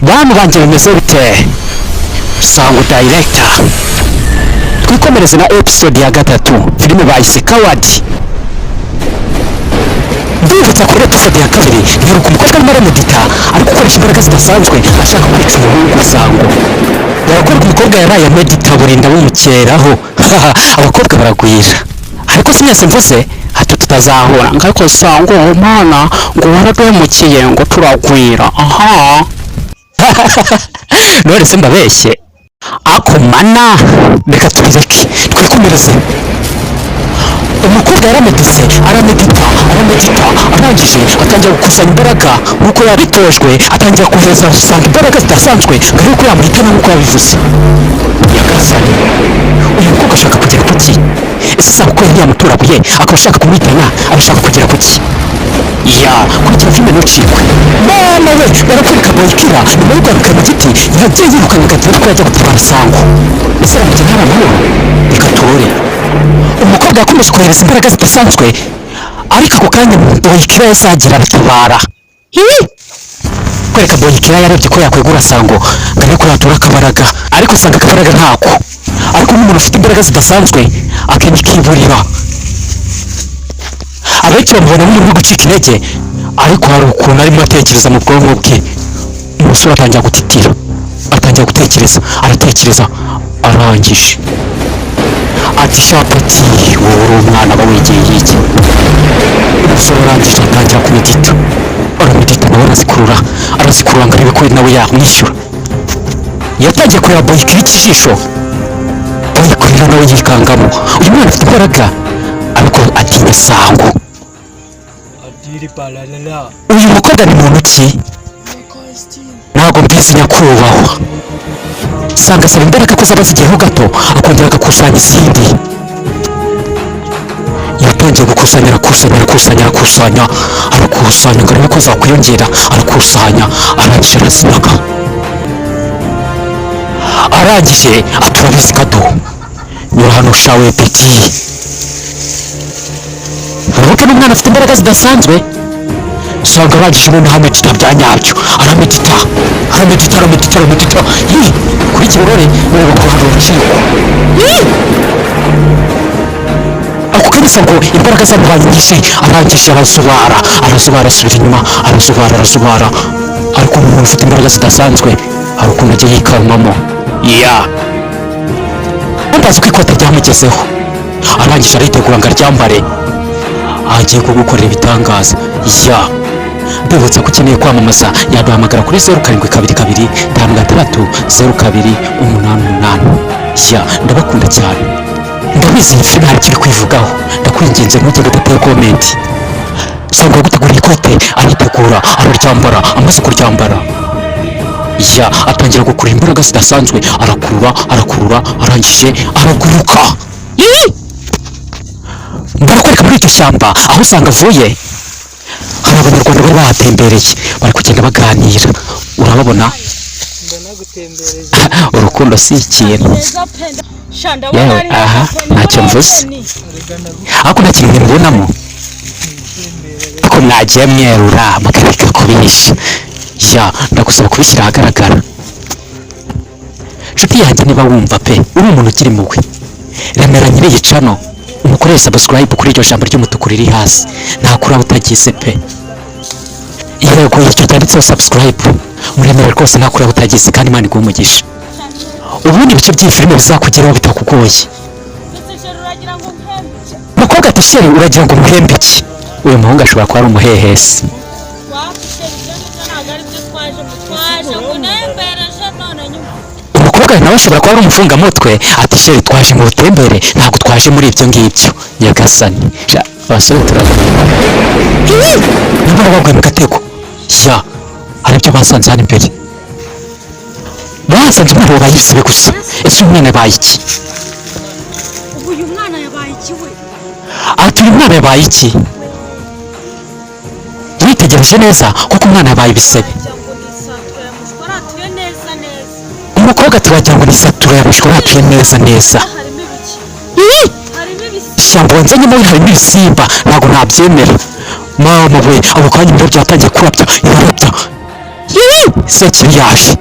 bantu banje bimeze bite Sango director twikomereze na episode ya gatatu filime bayise Coward ndibutsa kuri episode ya kabiri ntiruka umukobwa arimo aramedita ariko ukoresha imbaraga zidasanzwe ashaka kwica umuhungu Sango barakora umukobwa yaraye amedita burinda bumukeraho abakobwa baragwira ariko sinese mvuze hato tutazahura ngako Sango mana ngo waraduhemukiye ngo turagwira aha none se mbabeshye ako mana reka tubireke twikomereze umukobwa yarameditse aramedita arangije atangira gukusanya imbaraga nk'uko yabitojwe atangira kuveza usanga imbaraga zidasanzwe mbere yuko yamuhitana nk'uko yabivuze yagasanye uyu mukobwa ashaka kugera kuki ese saba ko yari yamuturaguye akaba ashaka kumwitana arashaka kugera kuki ya kurikira filime ntucikwe mama we barakwereka boyikira nyuma yo guharuka mu giti yagiye yirukanka agatera ko yajya gutabara Sango ese aramutse ntaramubona reka turore umukobwa yakomeje kohereza imbaraga zidasanzwe ariko ako kanya boyikira yazagira aratabara kwereka boyikira yarebye ko yakwegura Sango ngo ariko yatura akabaraga ariko usanga akabaraga ntako ariko n'umuntu ufite imbaraga zidasanzwe akenshi kiburira abenshi bamubona nk'umuntu uri gucika intege ariko hari ukuntu arimo atekereza mu bwonko bwe umusore atangira gutitira atangira gutekereza aratekereza arangije ati shapati wowe uri umwana aba wegeye iki umusore arangije atangira kumedita aramedita nawe arazikurura ngo arebe ko nawe yamwishyura yatangiye kureba boyikira ikijisho boyikurira nawe yikangamo uyu mwana afite imbaraga ariko atinya Sango uyu mukobwa ni muntu ki ntabwo mbizi nyakubahwa Sango asaba imbaraga ko zaba zigiyeho gato akongera agakusanya izindi yatangiye gukusanya arakusanya ngo arebe ko zakwiyongera arakusanya arangije arazinaga arangije aturabizi kado nyura hano shawe peti urabona n'umwana afite imbaraga zidasanzwe Sango arangije noneho amedita bya nyabyo aramedita kuri kirore ureba ko hari urukiko ako kanya Sango imbaraga zamuhaye nyinshi arangije arazubara asubira inyuma arazubara ariko umuntu ufite imbaraga zidasanzwe hari ukuntu agiye yikamamo ntazi ko ikota ryamugezeho arangije aritegura ngo aryambare agiye kugukorera ibitangaza mbibutsa ko ukeneye kwamamaza yaduhamagara kuri 0722060288 ndabakunda cyane ndabizi iyi filime hari ikiri kwivugaho ndakwinginze ntugende udateye komenti Sango gutegura ikote aritegura araryambara amaze kuryambara atangira gukurura imbaraga zidasanzwe arakurura arangije araguruka barakwereka muri iryo shyamba aho Sango avuye hari abanyarwanda bari bahatembereye bari kugenda baganira urababona urukundo si ikintu yewe aha ntacyo mvuze ariko nta kintu mbonamo ariko mwagiye mwerura mukareka kubihisha ndagusaba kubishyira ahagaragara nshuti yanjye niba wumva pe uri umuntu ukiri muwe remera nyiri cano umukorere subscribe kuri iryo jambo ry'umutuku riri hasi ntakura utagize pe yego icyo cyanditseho subscribe muremere rwose ntakura utagize kandi Imana iguhe umugisha ubundi ibice by'iyi filime bizakugeraho bitakugoye umukobwa ati sheri uragira ngo muhembe iki uyu muhungu ashobora kuba ari umuhehesi umukobwa nawe ashobora kuba ari umufungamutwe ati sheri twaje mu butembere ntabwo twaje muri ibyo ngibyo nyagasani abasore turagana nyamara baguye mu gatego hari ibyo basanze hano imbere basanze umwana wabaye ibisebe gusa ese uyu mwana yabaye iki uyu mwana yabaye iki we ati uyu mwana yabaye iki witegereje neza kuko umwana yabaye ibisebe umukobwa ati wagira ngo ni isatura yamushwe aratuye neza ishyamba wanzanyemo harimo ibisimba ntabwo nabyemera mama we ako kanya ibiro byatangiye kurabya irarabya Sekibi yaje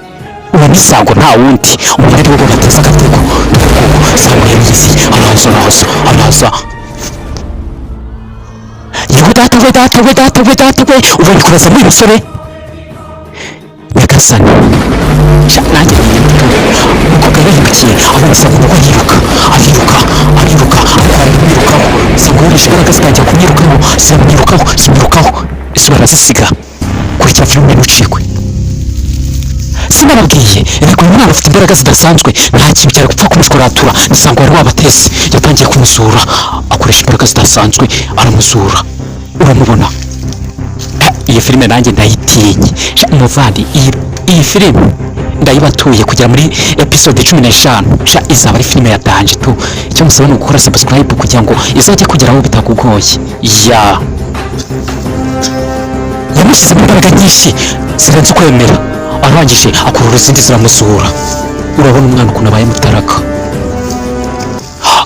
uwo ni Sango nta wundi umuntu ari we bateza agatego Sango yagize araza yewe data we ubonye kubaza muri musore Nyagasani nanjye uko gahindukiye abona Sango nuko ariruka Sango yarishe imbaraga zitangira kumwirukaho ese barazisiga kurikira filime n'ucikwe sinababwiye reka uyu mwana afite imbaraga zidasanzwe nta kintu cyari gupfa kumushwaratura ni Sango wari wabateze yatangiye kumuzura akoresha imbaraga zidasanzwe aramuzura uramubona iyi filime nanjye ndayitinye umuvandi iyi filime ndayibatuye kugera muri episode 15 izaba ari filime ya danje tu icyo musaba ni ugukora subscribe kugira ngo izajye kugeraho bitakugoye yamushyizemo imbaraga nyinshi zirenze ukwemera arangije akurura izindi ziramuzura urabona umwana ukuntu abaye mutaraka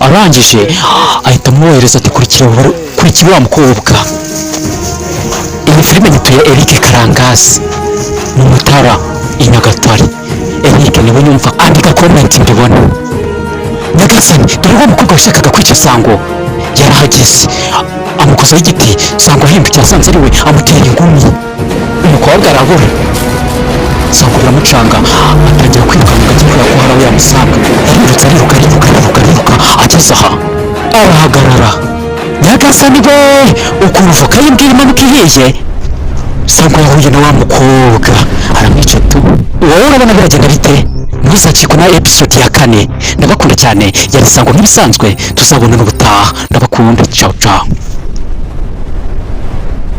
arangije ahita amwohereza ati kurikira wa mukobwa iyi filime nyituye Eric Karangazi mu Mutara i Nyagatare Eric niwe nyumva andika comment mbibona Nyagasani dore wa mukobwa washakaga kwica Sango yarahageze amukozaho igiti Sango ahindukiye asanze ari we amutera ingumi umukobwa arabura Sango biramucanga atangira kwirukanka ajya kureba ko hari aho yamusanga ariruka ageze aha arahagarara Nyagasani we ukuntu voka y'imbwira imanuka ihiye Sango yahuye na wa mukobwa aramwica tu wowe urabona biragenda bite ntuzakikwe na episode ya 4 ndabakunda cyane yari Sango nk'ibisanzwe tuzabonana ubutaha ndabakunda ciao